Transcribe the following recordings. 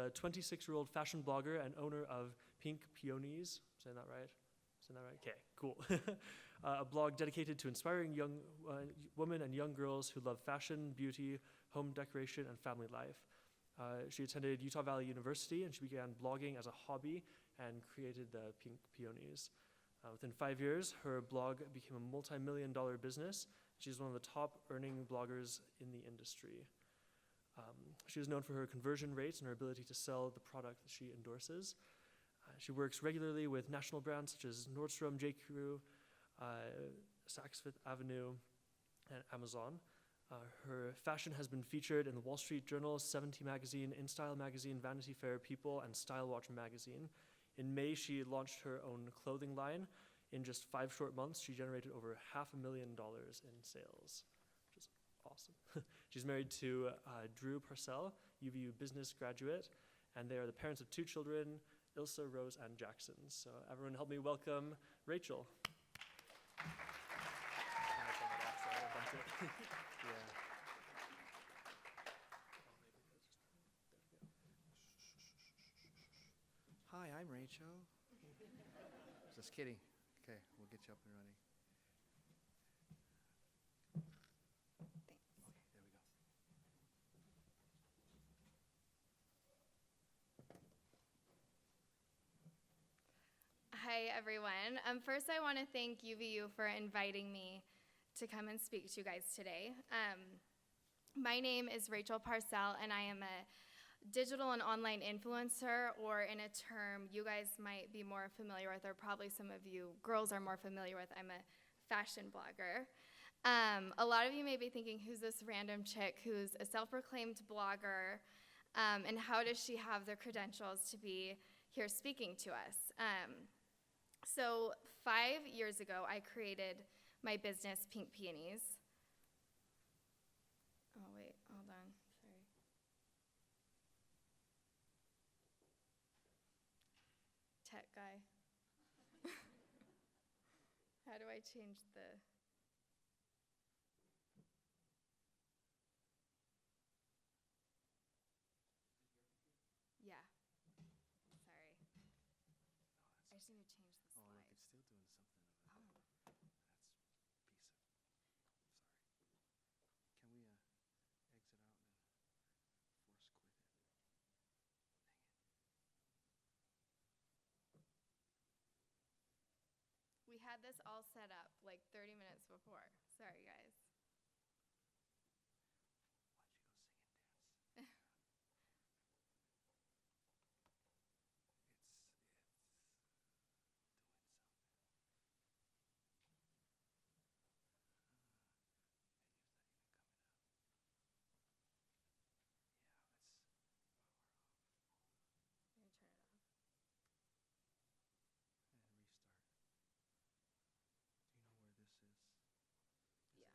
a 26-year-old fashion blogger and owner of Pink Peonies. Saying that right? Saying that right? Okay, cool. A blog dedicated to inspiring young women and young girls who love fashion, beauty, home decoration, and family life. She attended Utah Valley University, and she began blogging as a hobby and created the Pink Peonies. Within 5 years, her blog became a multi-million-dollar business. She's one of the top earning bloggers in the industry. She is known for her conversion rates and her ability to sell the product that she endorses. She works regularly with national brands such as Nordstrom, J.Crew, Saks Fifth Avenue, and Amazon. Her fashion has been featured in the Wall Street Journal, 70 Magazine, InStyle Magazine, Vanity Fair, People, and Style Watch Magazine. In May, she launched her own clothing line. In just 5 short months, she generated over $500,000 in sales, which is awesome. She's married to Drew Parcell, UVU business graduate, and they are the parents of 2 children, Ilsa, Rose, and Jackson. So everyone help me welcome Rachel. Hi, I'm Rachel. Just kidding. Okay, we'll get you up and running. Thanks. Okay, there we go. Hi, everyone. First, I want to thank UVU for inviting me to come and speak to you guys today. My name is Rachel Parcell, and I am a digital and online influencer, or in a term you guys might be more familiar with, or probably some of you girls are more familiar with, I'm a fashion blogger. A lot of you may be thinking, who's this random chick who's a self-proclaimed blogger, and how does she have the credentials to be here speaking to us? So 5 years ago, I created my business, Pink Peonies. Oh, wait, hold on, sorry. Tech guy. How do I change the... Yeah. Sorry. I just need to change the Oh, slide. look, it's still doing something of it. Oh. That's piece of... Sorry. Can we exit out and then force quit it? We had this all set up like 30 minutes before. Sorry, guys. Why don't you go sing and dance? Let me turn it off. And restart. Do you know where this is? Is Yeah. it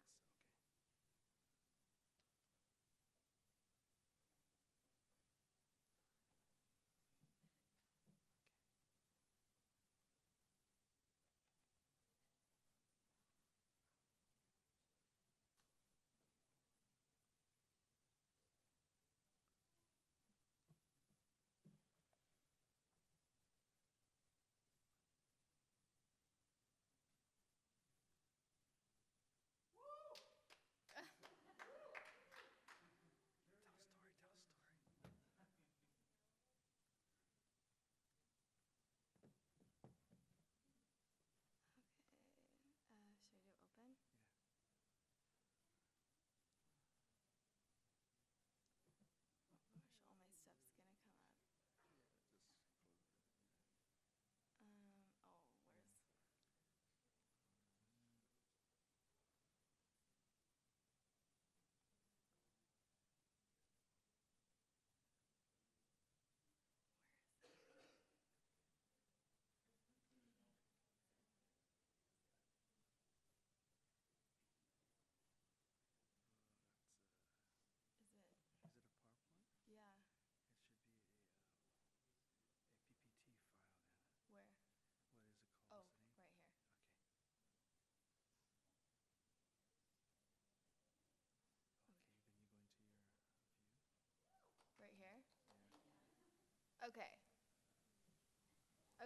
Okay.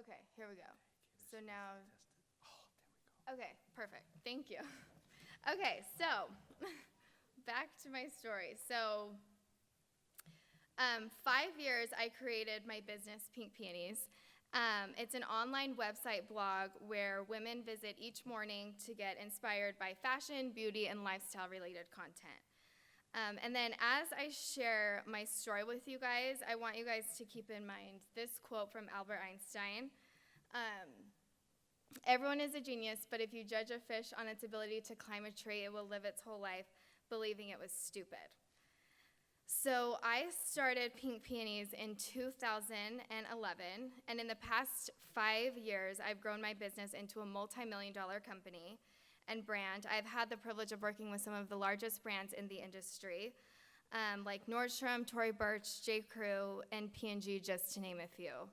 Okay, here we go. So now, okay, perfect. Thank you. Okay, so back to my story. So 5 years I created my business, Pink Peonies. It's an online website blog where women visit each morning to get inspired by fashion, beauty, and lifestyle-related content. And then as I share my story with you guys, I want you guys to keep in mind this quote from Albert Einstein. Everyone is a genius, but if you judge a fish on its ability to climb a tree, it will live its whole life believing it was stupid. So I started Pink Peonies in 2011, and in the past 5 years, I've grown my business into a multi-million-dollar company and brand. I've had the privilege of working with some of the largest brands in the industry, like Nordstrom, Tory Burch, J. Crew, and P&G, just to name a few.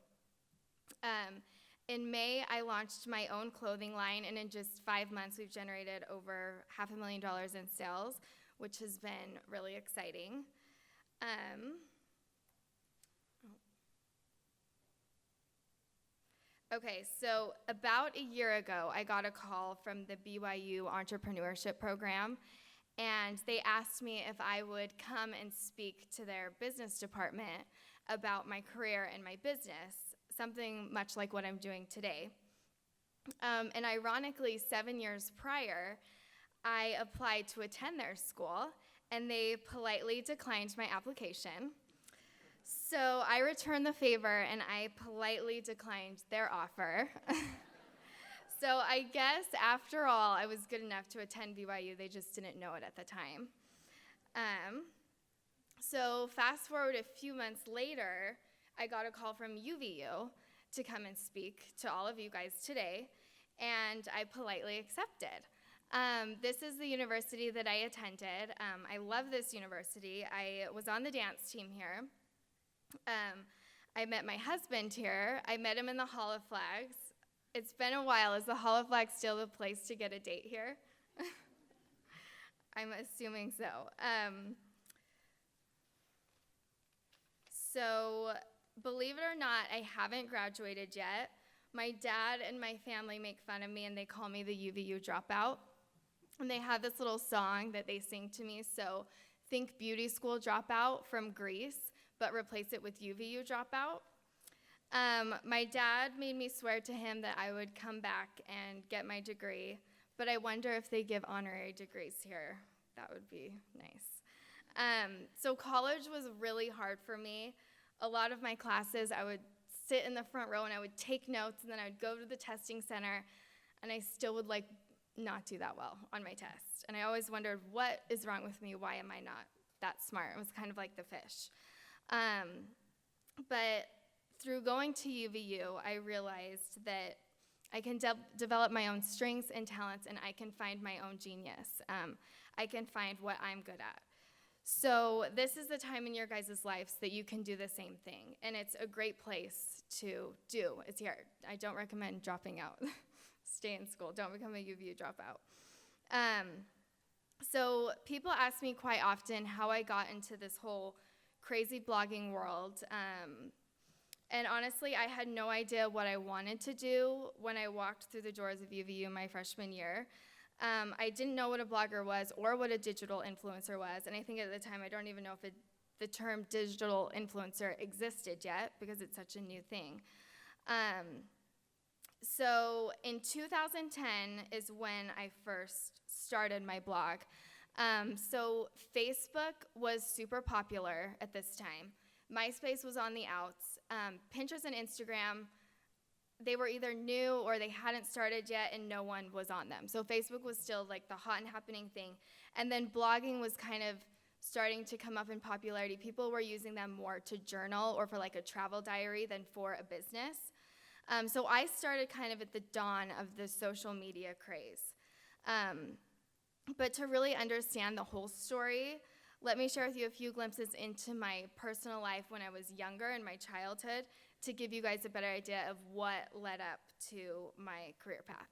In May, I launched my own clothing line, and in just 5 months, we've generated over $500,000 in sales, which has been really exciting. Okay, so about a year ago, I got a call from the BYU entrepreneurship program, and they asked me if I would come and speak to their business department about my career and my business, something much like what I'm doing today. And ironically, 7 years prior, I applied to attend their school, and they politely declined my application. So I returned the favor, and I politely declined their offer. So I guess, after all, I was good enough to attend BYU. They just didn't know it at the time. So fast forward a few months later, I got a call from UVU to come and speak to all of you guys today, and I politely accepted. This is the university that I attended. I love this university. I was on the dance team here. I met my husband here. I met him in the Hall of Flags. It's been a while. Is the Hall of Flags still the place to get a date here? I'm assuming so. So, believe it or not, I haven't graduated yet. My dad and my family make fun of me, and they call me the UVU dropout. And they have this little song that they sing to me. So, think beauty school dropout from Greece, but replace it with UVU dropout. My dad made me swear to him that I would come back and get my degree, but I wonder if they give honorary degrees here. That would be nice. So college was really hard for me. A lot of my classes, I would sit in the front row and I would take notes, and then I would go to the testing center, and I still would not do that well on my test. And I always wondered, what is wrong with me? Why am I not that smart? It was kind of like the fish. But through going to UVU, I realized that I can develop my own strengths and talents, and I can find my own genius. I can find what I'm good at. So this is the time in your guys' lives that you can do the same thing, and it's a great place to do. It's here. I don't recommend dropping out. Stay in school. Don't become a UVU dropout. So people ask me quite often how I got into this whole crazy blogging world. And honestly, I had no idea what I wanted to do when I walked through the doors of UVU my freshman year. I didn't know what a blogger was or what a digital influencer was. And I think at the time, I don't even know if the term digital influencer existed yet, because it's such a new thing. So in 2010 is when I first started my blog. So Facebook was super popular at this time. MySpace was on the outs. Pinterest and Instagram, they were either new or they hadn't started yet, and no one was on them. So Facebook was still like the hot and happening thing. And then blogging was kind of starting to come up in popularity. People were using them more to journal or for like a travel diary than for a business. So I started kind of at the dawn of the social media craze. But to really understand the whole story, let me share with you a few glimpses into my personal life when I was younger, in my childhood, to give you guys a better idea of what led up to my career path.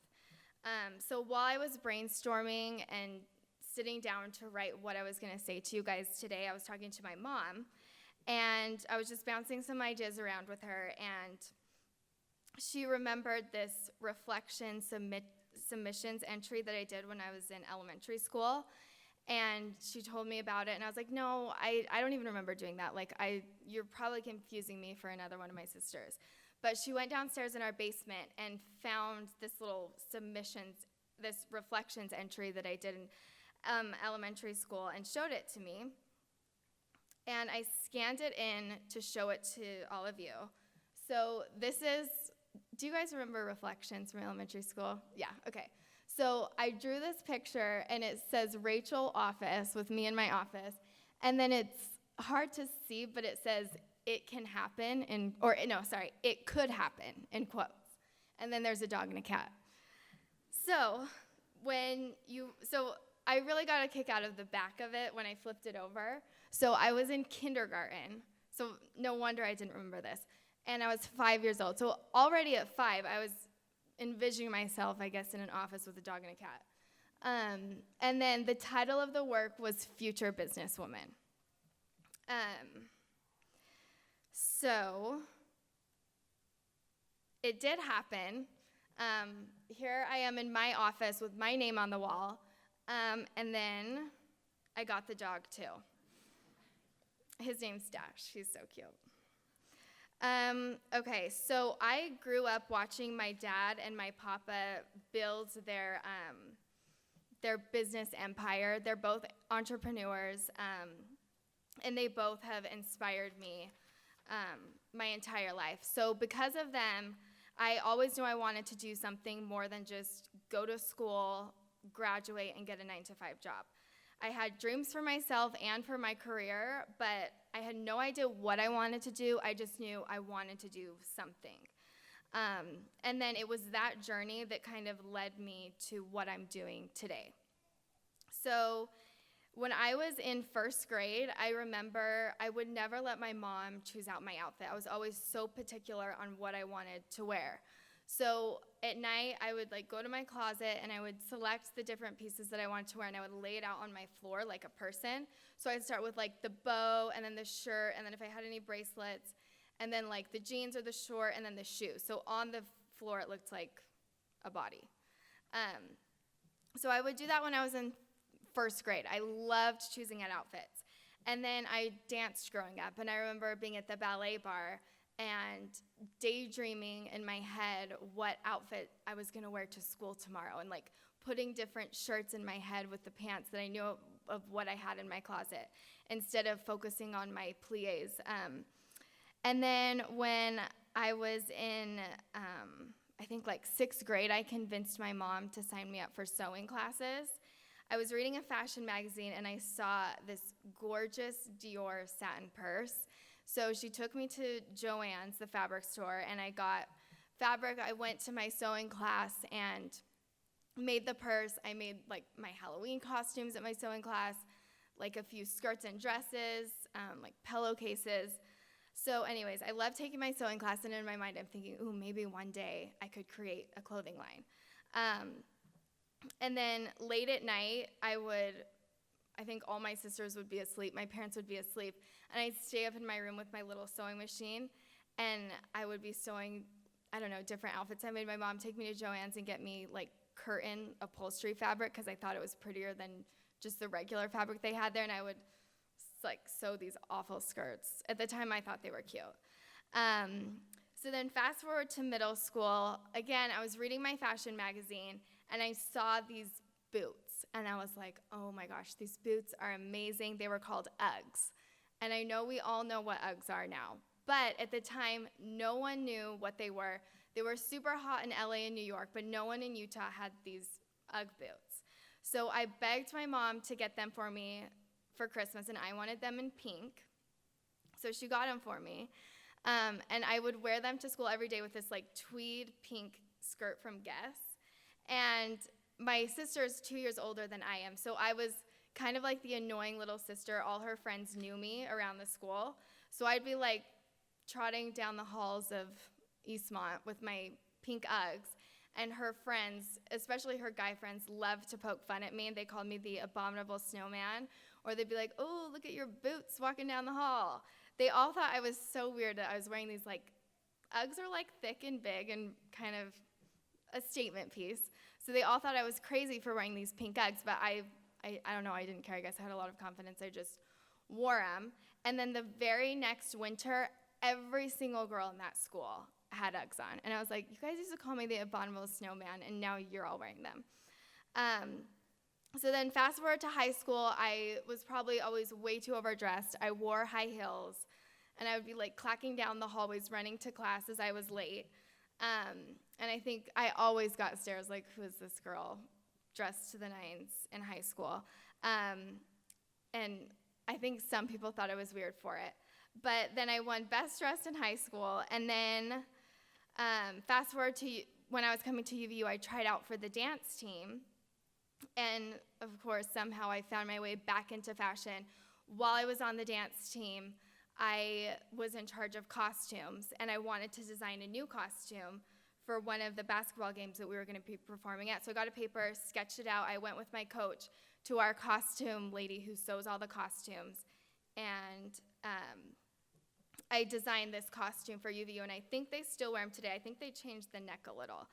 So while I was brainstorming and sitting down to write what I was going to say to you guys today, I was talking to my mom, And I was just bouncing some ideas around with her, and she remembered this reflection submissions entry that I did when I was in elementary school. And she told me about it, and I was like, no, I don't even remember doing that. Like, you're probably confusing me for another one of my sisters. But she went downstairs in our basement and found this little this reflections entry that I did in elementary school and showed it to me. And I scanned it in to show it to all of you. So do you guys remember reflections from elementary school? Yeah, okay. So I drew this picture, and it says Rachel office with me in my office. And then it's hard to see, but it says it can happen it could happen in quotes. And then there's a dog and a cat. So I really got a kick out of the back of it when I flipped it over. So I was in kindergarten. So no wonder I didn't remember this. And I was 5 years old. So already at 5, I was envisioning myself, I guess, in an office with a dog and a cat. And then the title of the work was Future Businesswoman. So it did happen. Here I am in my office with my name on the wall. And then I got the dog too. His name's Dash. He's so cute. Okay, so I grew up watching my dad and my papa build their business empire. They're both entrepreneurs, and they both have inspired me my entire life. So because of them, I always knew I wanted to do something more than just go to school, graduate, and get a 9-to-5 job. I had dreams for myself and for my career, but I had no idea what I wanted to do. I just knew I wanted to do something. And then it was that journey that kind of led me to what I'm doing today. So when I was in first grade, I remember I would never let my mom choose out my outfit. I was always so particular on what I wanted to wear. So at night, I would go to my closet, and I would select the different pieces that I wanted to wear, and I would lay it out on my floor like a person. So I'd start with the bow, and then the shirt, and then if I had any bracelets, and then the jeans or the short, and then the shoes. So on the floor, it looked like a body. So I would do that when I was in first grade. I loved choosing out outfits. And then I danced growing up, and I remember being at the ballet bar and daydreaming in my head what outfit I was going to wear to school tomorrow, and putting different shirts in my head with the pants that I knew of what I had in my closet, instead of focusing on my pliés. And then when I was in, I think 6th grade, I convinced my mom to sign me up for sewing classes. I was reading a fashion magazine, and I saw this gorgeous Dior satin purse. So she took me to Joann's, the fabric store, and I got fabric. I went to my sewing class and made the purse. I made my Halloween costumes at my sewing class, a few skirts and dresses, pillowcases. So anyways, I loved taking my sewing class, and in my mind I'm thinking, ooh, maybe one day I could create a clothing line. And then late at night, I think all my sisters would be asleep, my parents would be asleep, and I'd stay up in my room with my little sewing machine, and I would be sewing, different outfits. I made my mom take me to Joann's and get me curtain upholstery fabric, because I thought it was prettier than just the regular fabric they had there, and I would sew these awful skirts. At the time, I thought they were cute. So then fast forward to middle school. Again, I was reading my fashion magazine, and I saw these boots, and I was like, oh my gosh, these boots are amazing. They were called Uggs, and I know we all know what Uggs are now, but at the time, no one knew what they were. They were super hot in LA and New York, but no one in Utah had these Ugg boots. So I begged my mom to get them for me for Christmas, and I wanted them in pink, so she got them for me. And I would wear them to school every day with this tweed pink skirt from Guess. And my sister is 2 years older than I am, so I was kind of the annoying little sister. All her friends knew me around the school, so I'd be trotting down the halls of Eastmont with my pink Uggs, and her friends, especially her guy friends, loved to poke fun at me, and they called me the abominable snowman, Or they'd be like, oh, look at your boots walking down the hall. They all thought I was so weird that I was wearing these, like, Uggs are, like, thick and big and kind of a statement piece. So they all thought I was crazy for wearing these pink Uggs, but I don't know, I didn't care. I guess I had a lot of confidence. I just wore them. And then the very next winter, every single girl in that school had Uggs on. And I was like, you guys used to call me the abominable snowman, and now you're all wearing them. So then fast forward to high school, I was probably always way too overdressed. I wore high heels, and I would be like clacking down the hallways, running to class as I was late. And I think I always got stares like, who is this girl dressed to the nines in high school? And I think some people thought I was weird for it. But then I won Best Dressed in high school, and then fast forward to when I was coming to UVU, I tried out for the dance team. And, of course, somehow I found my way back into fashion. While I was on the dance team, I was in charge of costumes, and I wanted to design a new costume for one of the basketball games that we were going to be performing at. So I got a paper, sketched it out. I went with my coach to our costume lady who sews all the costumes, and I designed this costume for UVU, and I think they still wear them today. I think they changed the neck a little.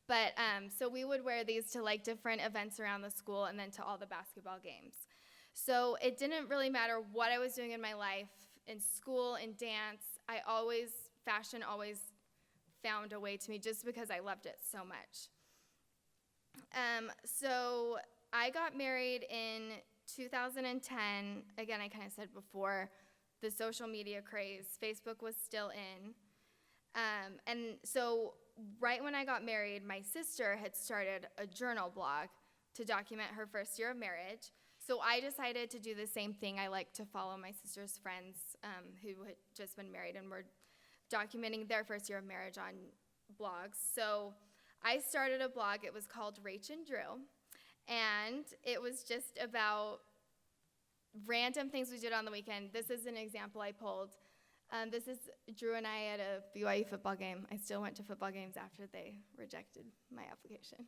But so we would wear these to like different events around the school and then to all the basketball games. So it didn't really matter what I was doing in my life, in school, in dance. Fashion always found a way to me just because I loved it so much. So I got married in 2010. Again, I kind of said before, the social media craze. Facebook was still in. And so right when I got married, my sister had started a journal blog to document her first year of marriage. So I decided to do the same thing. I like to follow my sister's friends who had just been married and were documenting their first year of marriage on blogs. So I started a blog. It was called Rach and Drew. And it was just about random things we did on the weekend. This is an example I pulled. This is Drew and I at a BYU football game. I still went to football games after they rejected my application.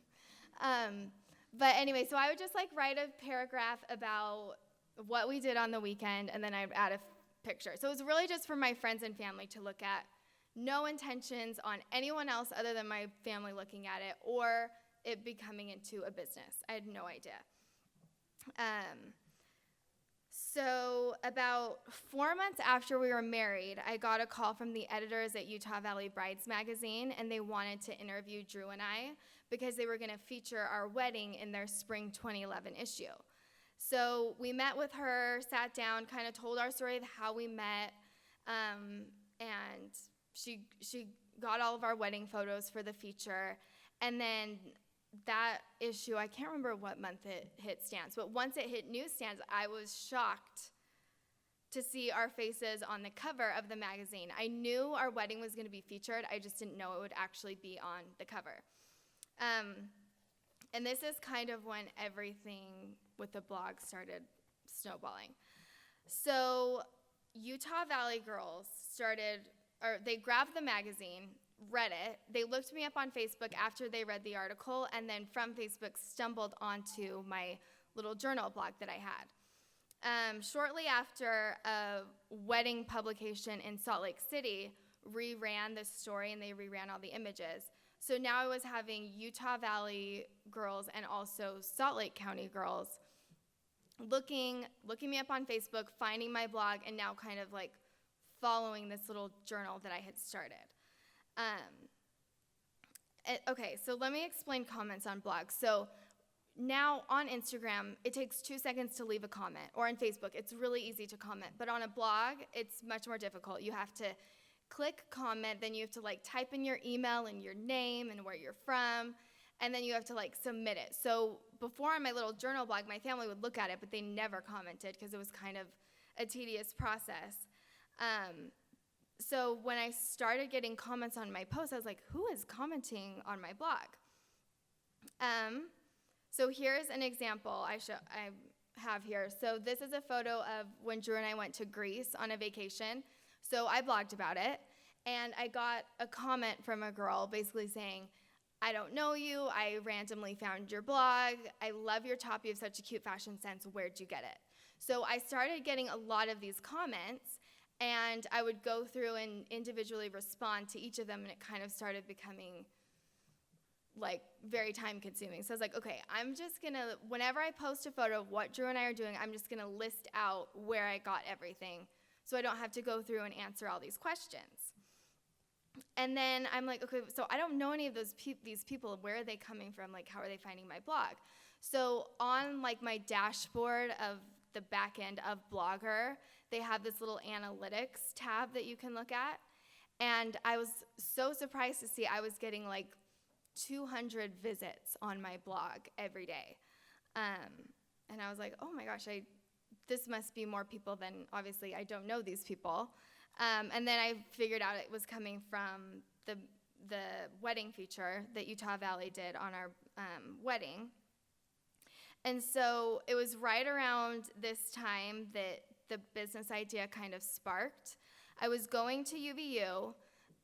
But anyway, so I would just like write a paragraph about what we did on the weekend, and then I'd add a picture. So it was really just for my friends and family to look at. No intentions on anyone else other than my family looking at it or it becoming into a business. I had no idea. So about 4 months after we were married, I got a call from the editors at Utah Valley Brides magazine, and they wanted to interview Drew and I because they were going to feature our wedding in their spring 2011 issue. So we met with her, sat down, kind of told our story of how we met, and she got all of our wedding photos for the feature. And then that issue, I can't remember what month it hit stands, but once it hit newsstands, I was shocked to see our faces on the cover of the magazine. I knew our wedding was going to be featured. I just didn't know it would actually be on the cover. And this is kind of when everything with the blog started snowballing. So Utah Valley girls they grabbed the magazine, read it. They looked me up on Facebook after they read the article, and then from Facebook stumbled onto my little journal blog that I had. Shortly after, a wedding publication in Salt Lake City reran this story, and they reran all the images. So now I was having Utah Valley girls and also Salt Lake County girls looking me up on Facebook, finding my blog, and now kind of like following this little journal that I had started. Okay, so let me explain comments on blogs. So now on Instagram, it takes 2 seconds to leave a comment, or on Facebook, it's really easy to comment. But on a blog, it's much more difficult. You have to click comment, then you have to like type in your email and your name and where you're from, and then you have to like submit it. So before on my little journal blog, my family would look at it, but they never commented because it was kind of a tedious process. So when I started getting comments on my posts, I was like, who is commenting on my blog? So here's an example I have here. So this is a photo of when Drew and I went to Greece on a vacation. So I blogged about it, and I got a comment from a girl basically saying, I don't know you, I randomly found your blog, I love your top, you have such a cute fashion sense, where'd you get it? So I started getting a lot of these comments, and I would go through and individually respond to each of them, and it kind of started becoming like very time consuming. So I was like, okay, I'm just gonna, whenever I post a photo of what Drew and I are doing, I'm just gonna list out where I got everything so I don't have to go through and answer all these questions. And then I'm like, okay, so I don't know any of these people. Where are they coming from? Like, how are they finding my blog? So on like my dashboard of the back end of Blogger, they have this little analytics tab that you can look at. And I was so surprised to see I was getting like 200 visits on my blog every day. And I was like, oh my gosh, this must be more people than, obviously, I don't know these people. And then I figured out it was coming from the wedding feature that Utah Valley did on our wedding. And so it was right around this time that the business idea kind of sparked. I was going to UVU,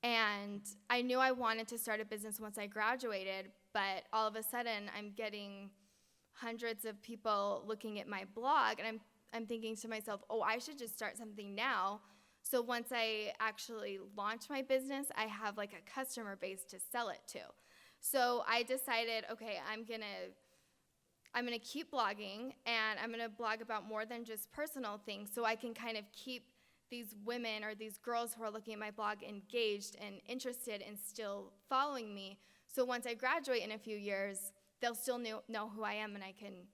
and I knew I wanted to start a business once I graduated, but all of a sudden I'm getting hundreds of people looking at my blog, and I'm thinking to myself, oh, I should just start something now. So once I actually launch my business, I have like a customer base to sell it to. So I decided, okay, I'm gonna keep blogging, and I'm gonna blog about more than just personal things, so I can kind of keep these women or these girls who are looking at my blog engaged and interested and still following me. So once I graduate in a few years, they'll still know who I am, and I can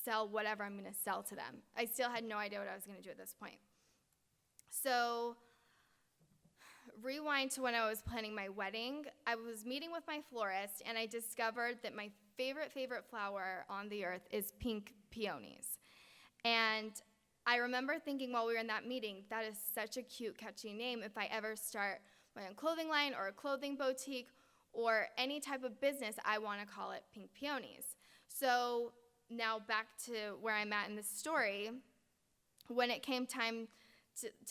sell whatever I'm gonna sell to them. I still had no idea what I was gonna do at this point. So rewind to when I was planning my wedding. I was meeting with my florist, and I discovered that my favorite flower on the earth is pink peonies. And I remember thinking while we were in that meeting, that is such a cute, catchy name. If I ever start my own clothing line or a clothing boutique or any type of business, I want to call it Pink Peonies. So now back to where I'm at in this story. When it came time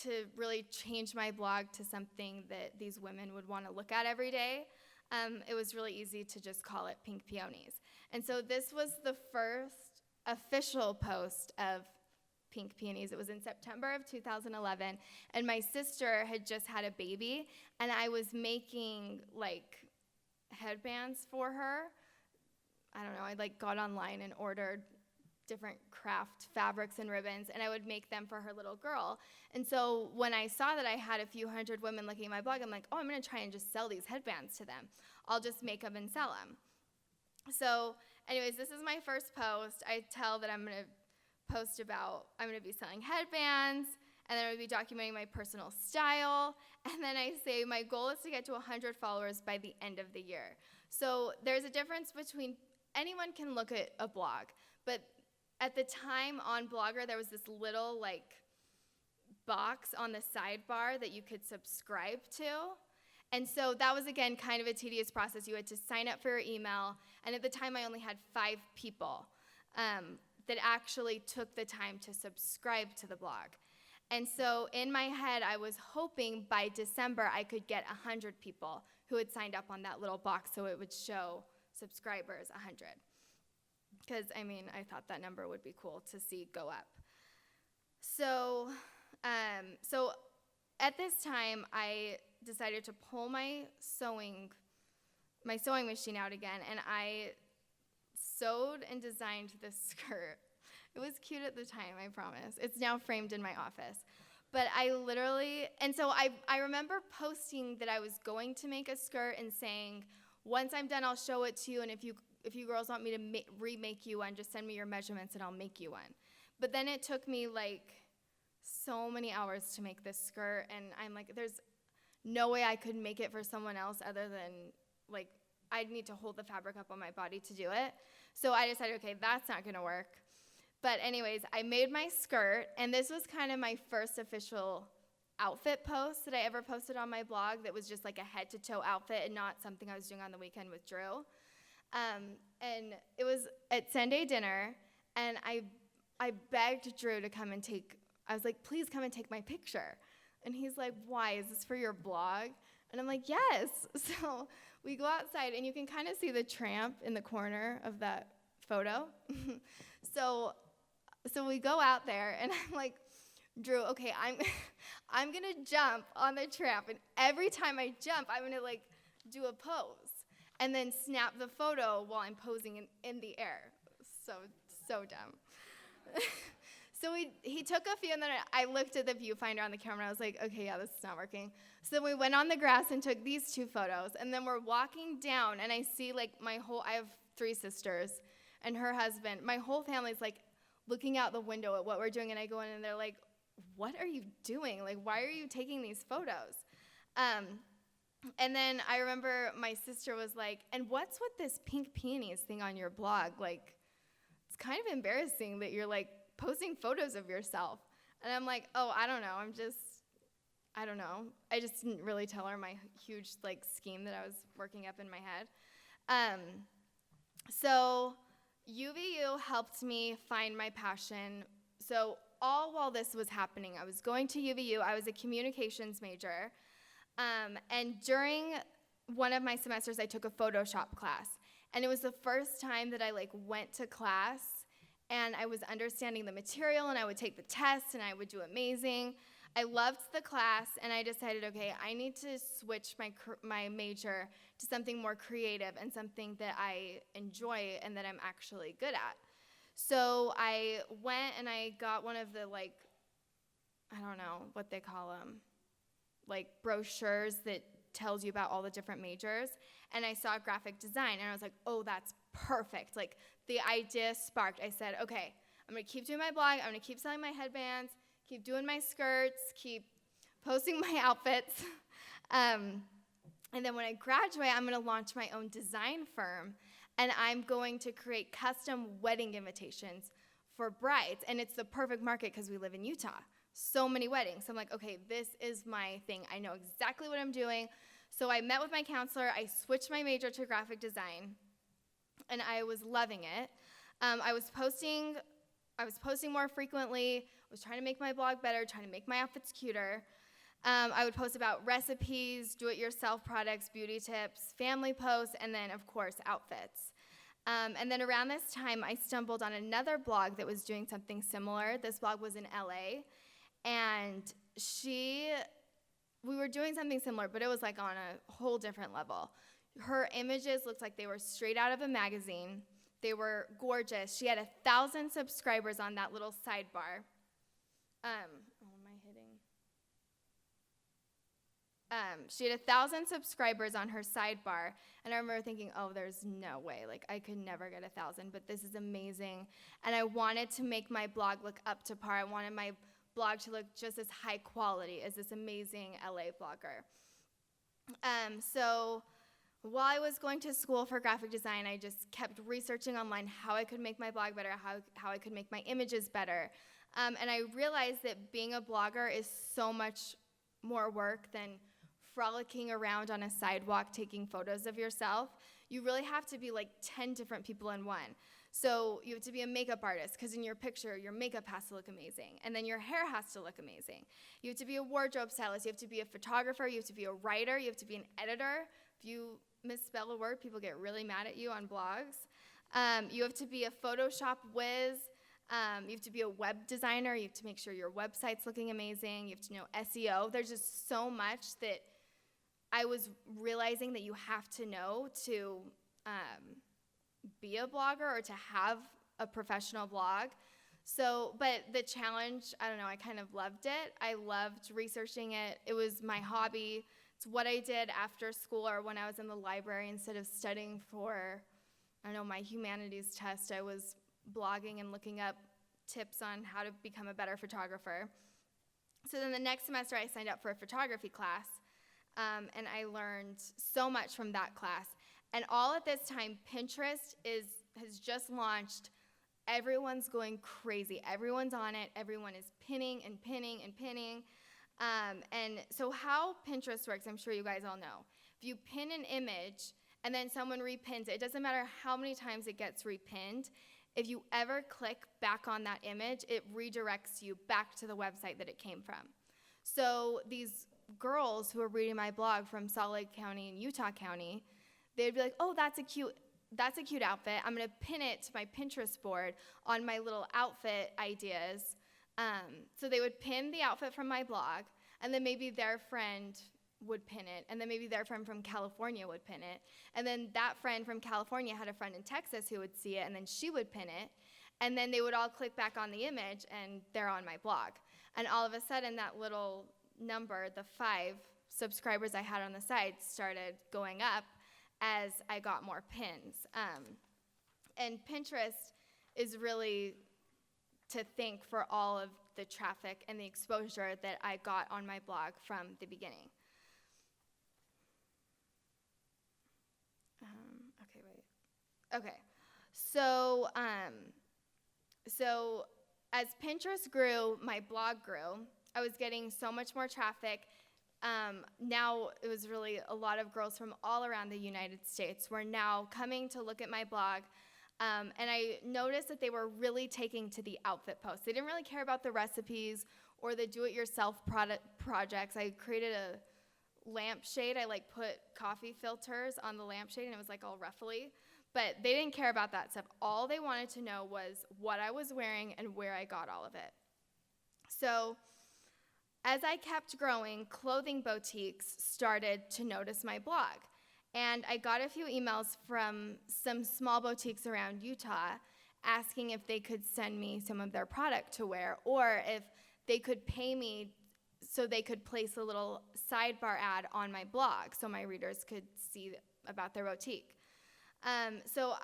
to really change my blog to something that these women would want to look at every day, it was really easy to just call it Pink Peonies. And so this was the first official post of Pink Peonies. It was in September of 2011, and my sister had just had a baby, and I was making like headbands for her. I don't know, I like got online and ordered different craft fabrics and ribbons, and I would make them for her little girl. And so when I saw that I had a few hundred women looking at my blog, I'm like, oh, I'm gonna try and just sell these headbands to them. I'll just make them and sell them. So anyways, this is my first post. I tell that I'm gonna post about, I'm gonna be selling headbands, and then I'm gonna be documenting my personal style, and then I say my goal is to get to 100 followers by the end of the year. So there's a difference between, anyone can look at a blog, but at the time on Blogger, there was this little like box on the sidebar that you could subscribe to. And so that was, again, kind of a tedious process. You had to sign up for your email. And at the time, I only had 5 people that actually took the time to subscribe to the blog. And so in my head, I was hoping by December I could get 100 people who had signed up on that little box so it would show subscribers 100. Because, I mean, I thought that number would be cool to see go up. So at this time, I decided to pull my sewing machine out again, and I sewed and designed this skirt. It was cute at the time, I promise. It's now framed in my office. But I literally, and so I remember posting that I was going to make a skirt and saying, once I'm done, I'll show it to you, and if you girls want me to remake you one, just send me your measurements and I'll make you one. But then it took me like so many hours to make this skirt, and I'm like, there's no way I could make it for someone else other than, like, I'd need to hold the fabric up on my body to do it. So I decided, okay, that's not gonna work. But anyways, I made my skirt, and this was kind of my first official outfit post that I ever posted on my blog that was just like a head-to-toe outfit and not something I was doing on the weekend with Drew. And it was at Sunday dinner, and I begged Drew to come and I was like, please come and take my picture. And he's like, why? Is this for your blog? And I'm like, yes. So we go outside, and you can kind of see the tramp in the corner of that photo. So So we go out there, and I'm like, Drew, okay, I'm going to jump on the tramp, and every time I jump, I'm going to, like, do a pose and then snap the photo while I'm posing in the air. So dumb. So he took a few, and then I looked at the viewfinder on the camera, and I was like, okay, yeah, this is not working. So we went on the grass and took these 2 photos, and then we're walking down, and I see, like, I have 3 sisters and her husband. My whole family's, like, looking out the window at what we're doing, and I go in, and they're like, what are you doing? Like, why are you taking these photos? And then I remember my sister was like, and what's with this pink peonies thing on your blog? Like, it's kind of embarrassing that you're, like, posting photos of yourself. And I'm like, oh, I don't know. I don't know. I just didn't really tell her my huge, like, scheme that I was working up in my head. So UVU helped me find my passion. So all while this was happening, I was going to UVU. I was a communications major. And during one of my semesters, I took a Photoshop class. And it was the first time that I, like, went to class, and I was understanding the material, and I would take the test, and I would do amazing. I loved the class, and I decided, okay, I need to switch my major to something more creative and something that I enjoy and that I'm actually good at. So I went and I got one of the, like, I don't know what they call them, like, brochures that tells you about all the different majors, and I saw graphic design, and I was like, oh, that's perfect. Like, the idea sparked. I said, okay, I'm going to keep doing my blog, I'm going to keep selling my headbands, keep doing my skirts, keep posting my outfits, and then when I graduate, I'm going to launch my own design firm, and I'm going to create custom wedding invitations for brides, and it's the perfect market because we live in Utah. So many weddings. So I'm like, okay, this is my thing. I know exactly what I'm doing. So I met with my counselor. I switched my major to graphic design, and I was loving it. I was posting more frequently. I was trying to make my blog better, trying to make my outfits cuter. I would post about recipes, do-it-yourself products, beauty tips, family posts, and then, of course, outfits. And then around this time, I stumbled on another blog that was doing something similar. This blog was in LA, and we were doing something similar, but it was, like, on a whole different level. Her images looked like they were straight out of a magazine. They were gorgeous. She had 1,000 subscribers on that little sidebar. She had 1,000 subscribers on her sidebar, and I remember thinking, oh, there's no way. Like, I could never get 1,000, but this is amazing. And I wanted to make my blog look up to par. I wanted my blog to look just as high quality as this amazing LA blogger. So while I was going to school for graphic design, I just kept researching online how I could make my blog better, how I could make my images better. And I realized that being a blogger is so much more work than frolicking around on a sidewalk taking photos of yourself. You really have to be like 10 different people in one. So you have to be a makeup artist, because in your picture, your makeup has to look amazing, and then your hair has to look amazing. You have to be a wardrobe stylist, you have to be a photographer, you have to be a writer, you have to be an editor. If you misspell a word, people get really mad at you on blogs. You have to be a Photoshop whiz. You have to be a web designer. You have to make sure your website's looking amazing. You have to know SEO. There's just so much that I was realizing that you have to know to be a blogger or to have a professional blog. So, but the challenge, I don't know, I kind of loved it. I loved researching it. It was my hobby. It's what I did after school or when I was in the library. Instead of studying for, I don't know, my humanities test, I was blogging and looking up tips on how to become a better photographer. So then the next semester I signed up for a photography class, and I learned so much from that class. And all at this time, Pinterest has just launched. Everyone's going crazy. Everyone's on it. Everyone is pinning and pinning and pinning. And so how Pinterest works, I'm sure you guys all know. If you pin an image and then someone repins it, it doesn't matter how many times it gets repinned. If you ever click back on that image, it redirects you back to the website that it came from. So these girls who are reading my blog from Salt Lake County and Utah County, they'd be like, oh, that's a cute that's a cute outfit. I'm going to pin it to my Pinterest board on my little outfit ideas. So they would pin the outfit from my blog, and then maybe their friend would pin it, and then maybe their friend from California would pin it, and then that friend from California had a friend in Texas who would see it, and then she would pin it, and then they would all click back on the image, and they're on my blog. And all of a sudden, that little number, the 5 subscribers I had on the site, started going up as I got more pins. And Pinterest is really to thank for all of the traffic and the exposure that I got on my blog from the beginning. Okay, so as Pinterest grew, my blog grew. I was getting so much more traffic. Now it was really a lot of girls from all around the United States were now coming to look at my blog. And I noticed that they were really taking to the outfit posts. They didn't really care about the recipes or the do-it-yourself projects. I created a lampshade. I put coffee filters on the lampshade, and it was all ruffly. But they didn't care about that stuff. All they wanted to know was what I was wearing and where I got all of it. So as I kept growing, clothing boutiques started to notice my blog. And I got a few emails from some small boutiques around Utah asking if they could send me some of their product to wear, or if they could pay me so they could place a little sidebar ad on my blog so my readers could see about their boutique. So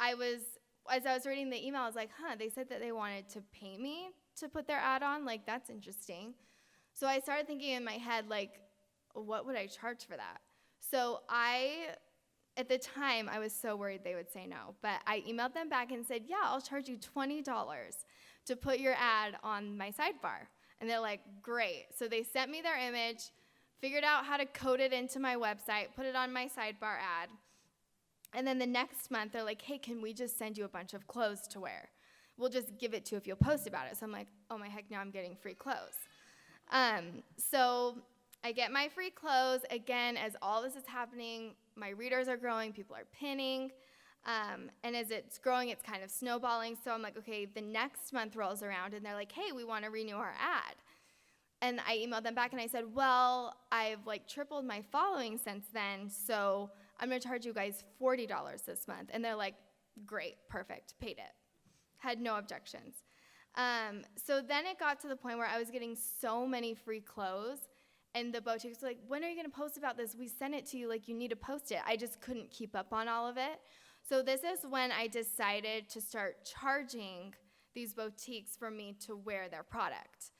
as I was reading the email, I was like, they said that they wanted to pay me to put their ad on? That's interesting. So I started thinking in my head, what would I charge for that? So at the time, I was so worried they would say no, but I emailed them back and said, yeah, I'll charge you $20 to put your ad on my sidebar. And they're like, great. So they sent me their image, figured out how to code it into my website, put it on my sidebar ad. And then the next month, they're like, hey, can we just send you a bunch of clothes to wear? We'll just give it to you if you'll post about it. So I'm like, oh my heck, now I'm getting free clothes. So I get my free clothes. Again, as all this is happening, my readers are growing, people are pinning. And as it's growing, it's kind of snowballing. So I'm like, okay, the next month rolls around, and they're like, hey, we want to renew our ad. And I emailed them back, and I said, well, I've tripled my following since then, so I'm going to charge you guys $40 this month. And they're like, great, perfect, paid it. Had no objections. So then it got to the point where I was getting so many free clothes, and the boutiques were like, when are you going to post about this? We sent it to you, you need to post it. I just couldn't keep up on all of it. So this is when I decided to start charging these boutiques for me to wear their product.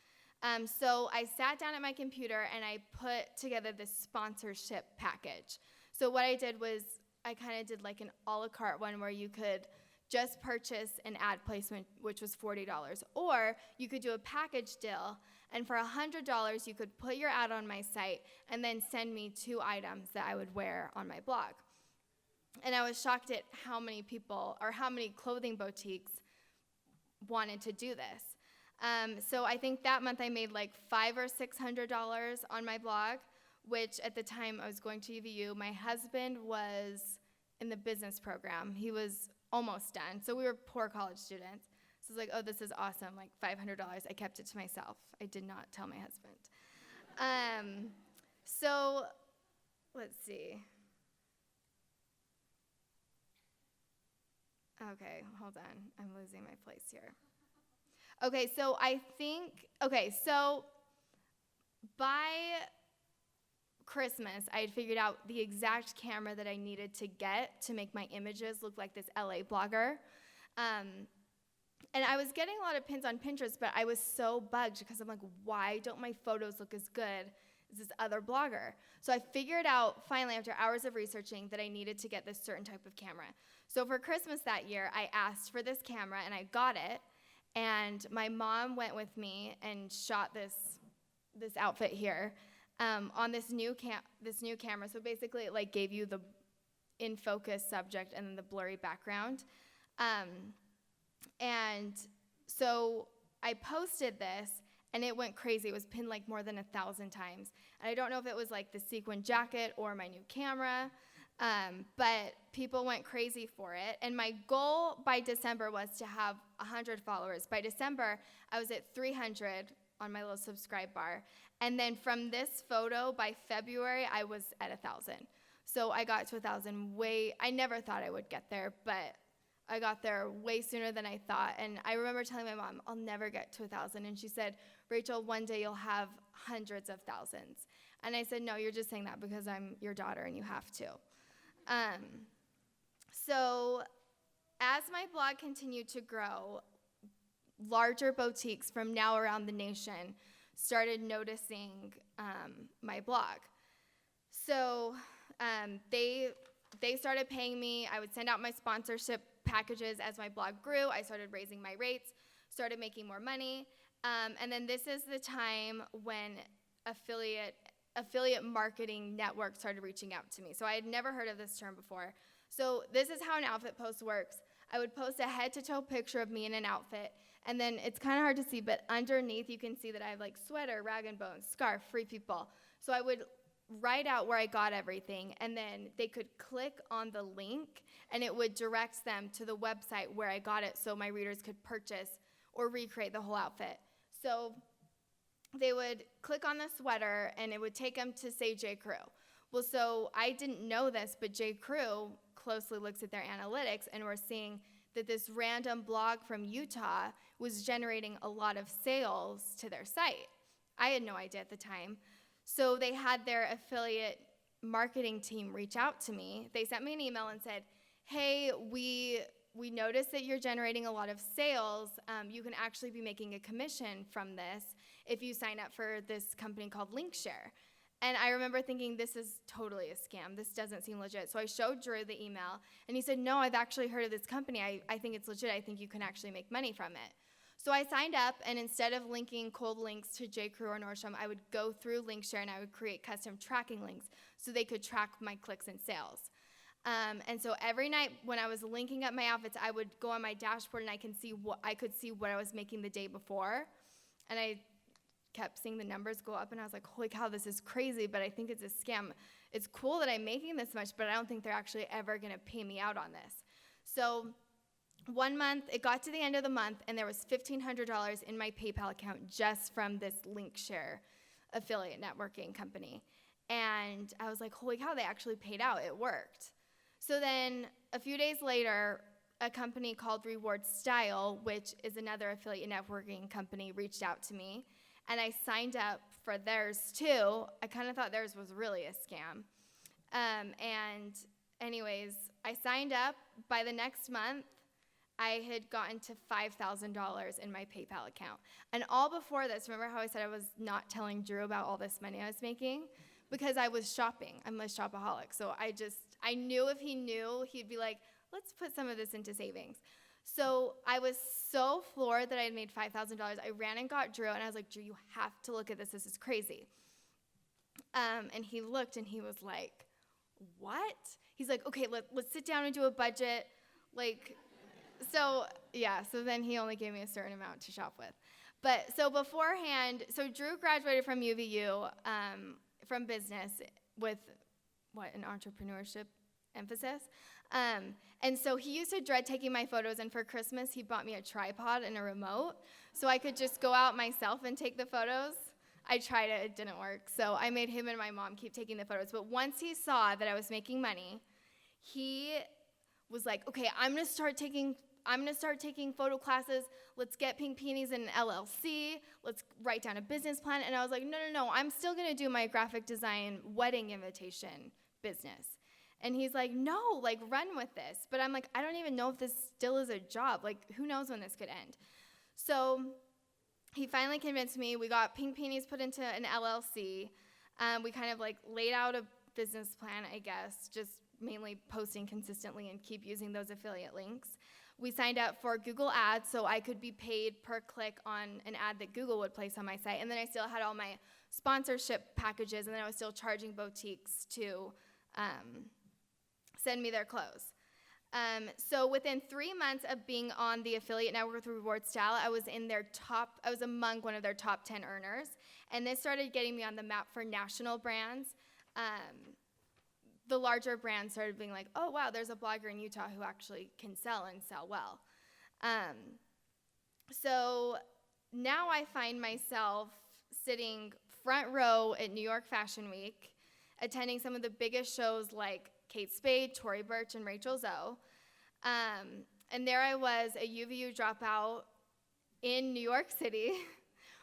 So I sat down at my computer and I put together this sponsorship package. So what I did was I kind of did an a la carte one where you could just purchase an ad placement, which was $40, or you could do a package deal, and for $100 you could put your ad on my site and then send me 2 items that I would wear on my blog. And I was shocked at how many people or how many clothing boutiques wanted to do this. So I think that month I made $500 or $600 on my blog, which at the time I was going to UVU. My husband was in the business program. He was almost done. So we were poor college students. So I was like, oh, this is awesome, $500. I kept it to myself. I did not tell my husband. So let's see. Okay, hold on. I'm losing my place here. Okay, so by Christmas, I had figured out the exact camera that I needed to get to make my images look like this LA blogger. And I was getting a lot of pins on Pinterest, but I was so bugged because I'm like, why don't my photos look as good as this other blogger? So I figured out, finally, after hours of researching, that I needed to get this certain type of camera. So for Christmas that year, I asked for this camera, and I got it. And my mom went with me and shot this outfit here on this new camera. So basically, it gave you the in focus subject and then the blurry background. And so I posted this, and it went crazy. It was pinned more than 1,000 times. And I don't know if it was the sequin jacket or my new camera. But people went crazy for it. And my goal by December was to have 100 followers. By December, I was at 300 on my little subscribe bar. And then from this photo, by February, I was at 1,000. So I got to 1,000 I never thought I would get there, but I got there way sooner than I thought. And I remember telling my mom, I'll never get to 1,000. And she said, Rachel, one day you'll have hundreds of thousands. And I said, no, you're just saying that because I'm your daughter and you have to. So as my blog continued to grow, larger boutiques from now around the nation started noticing my blog. So they started paying me. I would send out my sponsorship packages as my blog grew. I started raising my rates, started making more money. And then this is the time when affiliate marketing network started reaching out to me. So I had never heard of this term before. So this is how an outfit post works. I would post a head-to-toe picture of me in an outfit, and then it's kind of hard to see, but underneath you can see that I have like sweater, rag and bones, scarf, free people. So I would write out where I got everything, and then they could click on the link, and it would direct them to the website where I got it so my readers could purchase or recreate the whole outfit. So they would click on the sweater, and it would take them to, say, J. Crew. Well, so I didn't know this, but J. Crew closely looks at their analytics, and we're seeing that this random blog from Utah was generating a lot of sales to their site. I had no idea at the time. So they had their affiliate marketing team reach out to me. They sent me an email and said, hey, we noticed that you're generating a lot of sales. You can actually be making a commission from this if you sign up for this company called Linkshare. And I remember thinking, this is totally a scam. This doesn't seem legit. So I showed Drew the email, and he said, no, I've actually heard of this company. I think it's legit. I think you can actually make money from it. So I signed up, and instead of linking cold links to J. Crew or Nordstrom, I would go through Linkshare, and I would create custom tracking links so they could track my clicks and sales. And so every night when I was linking up my outfits, I would go on my dashboard, and I could see what I was making the day before. And I kept seeing the numbers go up, and I was like, holy cow, this is crazy, but I think it's a scam. It's cool that I'm making this much, but I don't think they're actually ever going to pay me out on this. So one month, it got to the end of the month, and there was $1,500 in my PayPal account just from this Linkshare affiliate networking company. And I was like, holy cow, they actually paid out. It worked. So then a few days later, a company called Reward Style, which is another affiliate networking company, reached out to me. And I signed up for theirs too. I kind of thought theirs was really a scam. And anyways, I signed up. By the next month, I had gotten to $5,000 in my PayPal account. And all before this, remember how I said I was not telling Drew about all this money I was making? Because I was shopping. I'm a shopaholic. So I knew if he knew, he'd be like, let's put some of this into savings. So I was so floored that I had made $5,000. I ran and got Drew, and I was like, Drew, you have to look at this. This is crazy. And he looked, and he was like, what? He's like, okay, let's sit down and do a budget. So then he only gave me a certain amount to shop with. But so beforehand, so Drew graduated from UVU from business with, an entrepreneurship emphasis. And so he used to dread taking my photos, and for Christmas, he bought me a tripod and a remote so I could just go out myself and take the photos. I tried it, it didn't work. So I made him and my mom keep taking the photos. But once he saw that I was making money, he was like, okay, I'm gonna start taking photo classes. Let's get Pink Peonies in an LLC. Let's write down a business plan. And I was like, no, I'm still gonna do my graphic design wedding invitation business. And he's like, no, run with this. But I'm like, I don't even know if this still is a job. Who knows when this could end? So he finally convinced me. We got Pink Peonies put into an LLC. We kind of laid out a business plan, I guess, just mainly posting consistently and keep using those affiliate links. We signed up for Google Ads so I could be paid per click on an ad that Google would place on my site. And then I still had all my sponsorship packages, and then I was still charging boutiques to send me their clothes. So within 3 months of being on the affiliate network with Reward Style, I was among one of their top 10 earners. And this started getting me on the map for national brands. the larger brands started being like, oh, wow, there's a blogger in Utah who actually can sell and sell well. So now I find myself sitting front row at New York Fashion Week, attending some of the biggest shows like Kate Spade, Tory Burch, and Rachel Zoe. And there I was, a UVU dropout in New York City,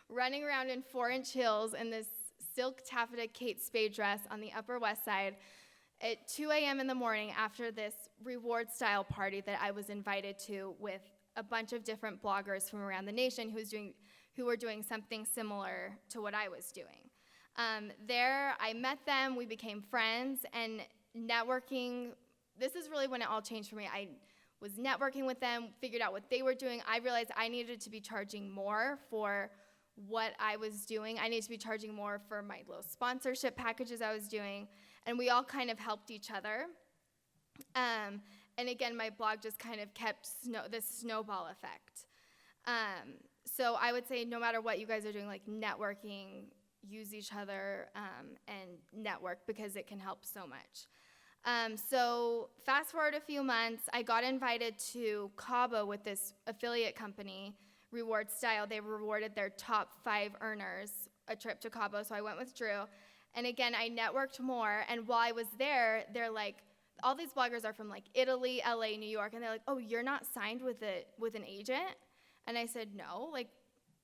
running around in 4-inch heels in this silk taffeta Kate Spade dress on the Upper West Side at 2 a.m. in the morning after this reward-style party that I was invited to with a bunch of different bloggers from around the nation who were doing something similar to what I was doing. There, I met them, we became friends, and networking, this is really when it all changed for me. I was networking with them, figured out what they were doing. I realized I needed to be charging more for what I was doing. I needed to be charging more for my little sponsorship packages I was doing, and we all kind of helped each other. And again, my blog just kind of kept this snowball effect. So I would say no matter what you guys are doing, like networking, use each other and network because it can help so much. So fast forward a few months, I got invited to Cabo with this affiliate company, Reward Style. They rewarded their top 5 earners a trip to Cabo, so I went with Drew. And again, I networked more, and while I was there, they're like, all these bloggers are from like Italy, LA, New York, and they're like, oh, you're not signed with an agent? And I said, no, like,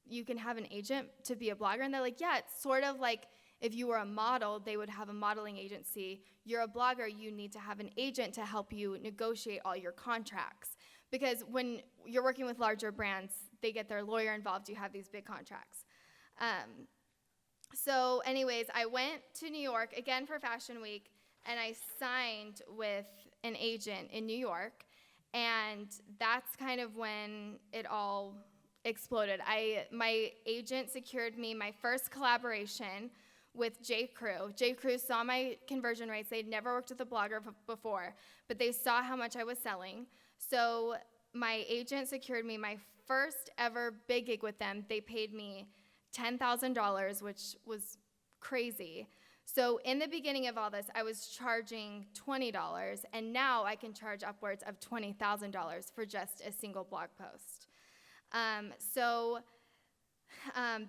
you can have an agent to be a blogger? And they're like, yeah, it's sort of like if you were a model, they would have a modeling agency. You're a blogger, you need to have an agent to help you negotiate all your contracts. Because when you're working with larger brands, they get their lawyer involved, you have these big contracts. So anyways, I went to New York, again for Fashion Week, and I signed with an agent in New York, and that's kind of when it all exploded. My agent secured me my first collaboration with J. Crew. J. Crew saw my conversion rates. They'd never worked with a blogger before, but they saw how much I was selling. So my agent secured me my first ever big gig with them. They paid me $10,000, which was crazy. So in the beginning of all this, I was charging $20, and now I can charge upwards of $20,000 for just a single blog post.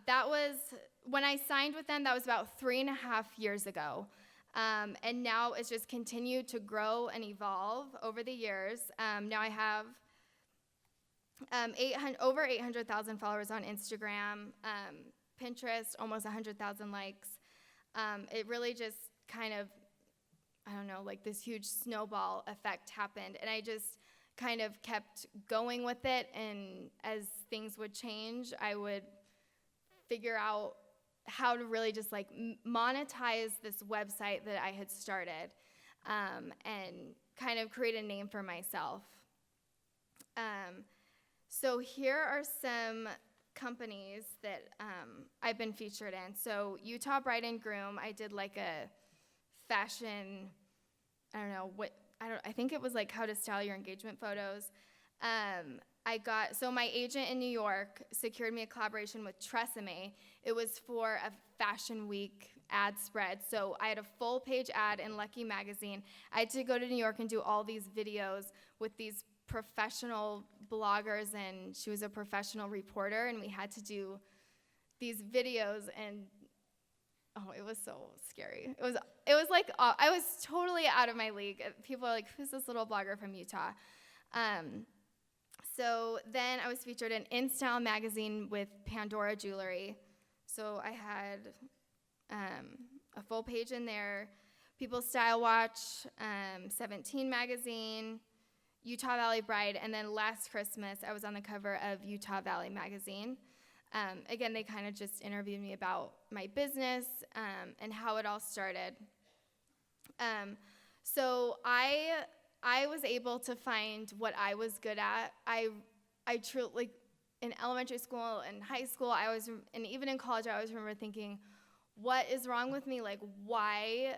That was, when I signed with them, that was about 3.5 years ago. And now it's just continued to grow and evolve over the years. Now I have over 800,000 followers on Instagram, Pinterest, almost 100,000 likes. It really just kind of, I don't know, like this huge snowball effect happened. And I just kind of kept going with it. And as things would change, I would figure out how to really just like monetize this website that I had started and kind of create a name for myself. So here are some companies that I've been featured in. So Utah Bride and Groom, I did like a fashion, I think it was like how to style your engagement photos. So my agent in New York secured me a collaboration with Tresemme. It was for a Fashion Week ad spread. So I had a full page ad in Lucky magazine. I had to go to New York and do all these videos with these professional bloggers, and she was a professional reporter, and we had to do these videos, and it was so scary. It was like, I was totally out of my league. People are like, who's this little blogger from Utah? So then I was featured in InStyle magazine with Pandora jewelry. So I had a full page in there. People's Style Watch, 17 magazine, Utah Valley Bride, and then last Christmas I was on the cover of Utah Valley magazine. Again, they kind of just interviewed me about my business and how it all started. So I was able to find what I was good at. I truly, like, in elementary school and high school, and even in college, I always remember thinking, what is wrong with me? Like, why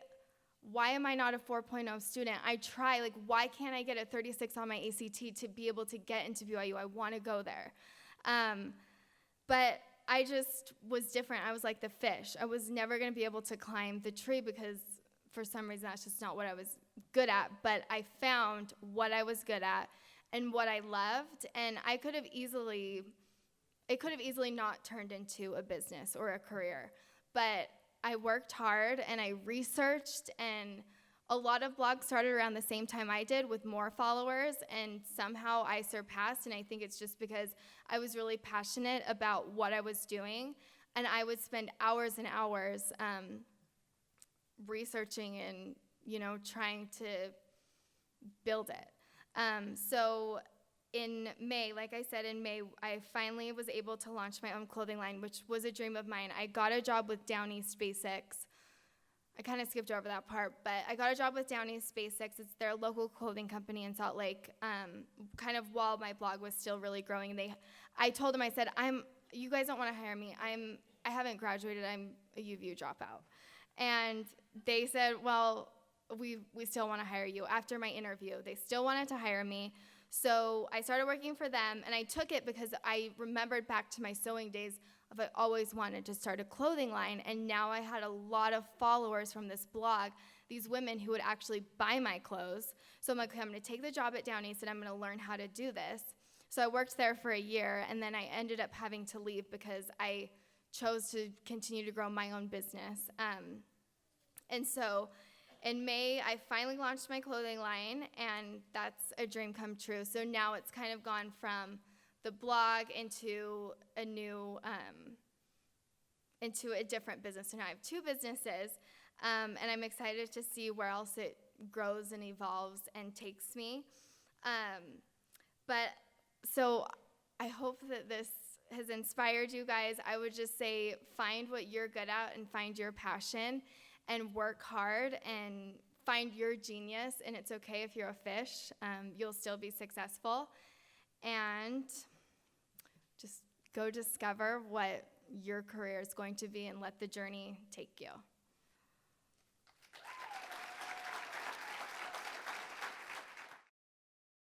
am I not a 4.0 student? I try, like, why can't I get a 36 on my ACT to be able to get into BYU? I want to go there. But I just was different. I was like the fish. I was never going to be able to climb the tree because for some reason, that's just not what I was good at, but I found what I was good at and what I loved, and it could have easily not turned into a business or a career, but I worked hard and I researched, and a lot of blogs started around the same time I did with more followers, and somehow I surpassed, and I think it's just because I was really passionate about what I was doing, and I would spend hours and hours researching and, trying to build it. So in May, like I said, in May, I finally was able to launch my own clothing line, which was a dream of mine. I got a job with Down East Basics. I kind of skipped over that part, but I got a job with Down East Basics. It's their local clothing company in Salt Lake, kind of while my blog was still really growing. I told them, I said, you guys don't want to hire me. I haven't graduated. I'm a UVU dropout. And they said, well, we still want to hire you. After my interview, they still wanted to hire me. So I started working for them, and I took it because I remembered back to my sewing days of I always wanted to start a clothing line, and now I had a lot of followers from this blog, these women who would actually buy my clothes. So I'm like, okay, I'm going to take the job at Down East, and I'm going to learn how to do this. So I worked there for a year, and then I ended up having to leave because I chose to continue to grow my own business. And so in May, I finally launched my clothing line, and that's a dream come true. So now it's kind of gone from the blog into a different business. So now I have two businesses, and I'm excited to see where else it grows and evolves and takes me. But so I hope that this has inspired you guys. I would just say find what you're good at and find your passion and work hard and find your genius, and it's okay if you're a fish. You'll still be successful. And just go discover what your career is going to be and let the journey take you.